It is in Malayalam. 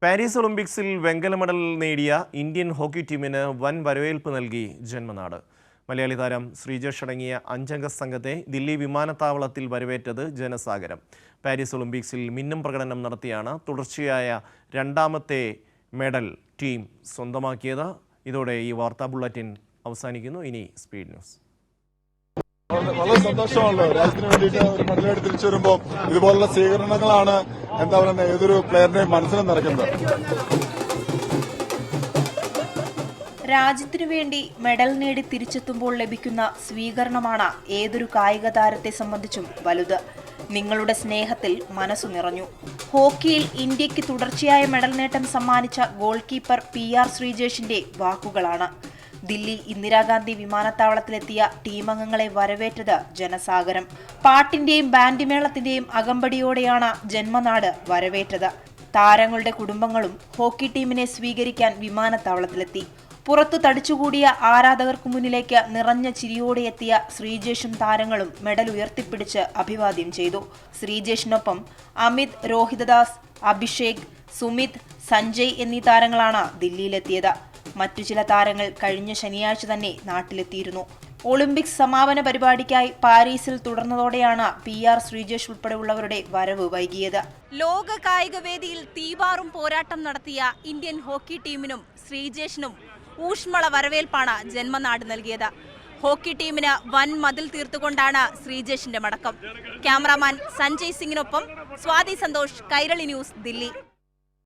പാരീസ് ഒളിമ്പിക്സിൽ വെങ്കല മെഡൽ നേടിയ ഇന്ത്യൻ ഹോക്കി ടീമിന് വൻ വരവേൽപ്പ് നൽകി ജന്മനാട്. മലയാളി താരം ശ്രീജേഷ് അടങ്ങിയ 5-അംഗ സംഘത്തെ ദില്ലി വിമാനത്താവളത്തിൽ വരവേറ്റത് ജനസാഗരം. പാരീസ് ഒളിമ്പിക്സിൽ മിന്നും പ്രകടനം നടത്തിയാണ് തുടർച്ചയായ രണ്ടാമത്തെ മെഡൽ ടീം സ്വന്തമാക്കിയത്. ഇതോടെ ഈ വാർത്താ ബുള്ളറ്റിൻ അവസാനിക്കുന്നു. ഇനി സ്പീഡ് ന്യൂസ്. വളരെ സന്തോഷമാണല്ലോ രാജ്യത്തിന് വേണ്ടിയിട്ട് ഒരു മെഡലായിട്ട് തിരിച്ചു വരുമ്പോൾ ഇതുപോലുള്ള സ്വീകരണങ്ങളാണ് എന്താ പറയുക ഏതൊരു പ്ലെയറിന്റെയും മനസ്സിൽ നിറയ്ക്കുന്നത്. രാജ്യത്തിനു വേണ്ടി മെഡൽ നേടി തിരിച്ചെത്തുമ്പോൾ ലഭിക്കുന്ന സ്വീകരണമാണ് ഏതൊരു കായിക താരത്തെ സംബന്ധിച്ചും വലുത്. നിങ്ങളുടെ സ്നേഹത്തിൽ മനസ്സു നിറഞ്ഞു. ഹോക്കിയിൽ ഇന്ത്യക്ക് തുടർച്ചയായ മെഡൽ നേട്ടം സമ്മാനിച്ച ഗോൾ കീപ്പർ PR ശ്രീജേഷിന്റെ വാക്കുകളാണ്. ദില്ലി ഇന്ദിരാഗാന്ധി വിമാനത്താവളത്തിലെത്തിയ ടീമംഗങ്ങളെ വരവേറ്റത് ജനസാഗരം. പാട്ടിന്റെയും ബാൻഡ് മേളത്തിന്റെയും അകമ്പടിയോടെയാണ് ജന്മനാട് വരവേറ്റത്. താരങ്ങളുടെ കുടുംബങ്ങളും ഹോക്കി ടീമിനെ സ്വീകരിക്കാൻ വിമാനത്താവളത്തിലെത്തി. പുറത്തു തടിച്ചുകൂടിയ ആരാധകർക്കു മുന്നിലേക്ക് നിറഞ്ഞ ചിരിയോടെ എത്തിയ ശ്രീജേഷും താരങ്ങളും മെഡൽ ഉയർത്തിപ്പിടിച്ച് അഭിവാദ്യം ചെയ്തു. ശ്രീജേഷിനൊപ്പം അമിത്, രോഹിതദാസ്, അഭിഷേക്, സുമിത്, സഞ്ജയ് എന്നീ താരങ്ങളാണ് ദില്ലിയിലെത്തിയത്. മറ്റു ചില താരങ്ങൾ കഴിഞ്ഞ ശനിയാഴ്ച തന്നെ നാട്ടിലെത്തിയിരുന്നു. ഒളിമ്പിക്സ് സമാപന പരിപാടിക്കായി പാരീസിൽ തുടർന്നതോടെയാണ് PR ശ്രീജേഷ് ഉൾപ്പെടെയുള്ളവരുടെ വരവ് വൈകിയത്. ലോക കായിക വേദിയിൽ തീപാറും പോരാട്ടം നടത്തിയ ഇന്ത്യൻ ഹോക്കി ടീമിനും ശ്രീജേഷിനും ഊഷ്മള വരവേൽപ്പാണ് ജന്മനാട് നൽകിയത്. ഹോക്കി ടീമിന് വൻ മതിൽ തീർത്തുകൊണ്ടാണ് ശ്രീജേഷിന്റെ മടക്കം. ക്യാമറാമാൻ സഞ്ജയ് സിംഗിനൊപ്പം സ്വാതി സന്തോഷ്, കൈരളി ന്യൂസ്, ദില്ലി.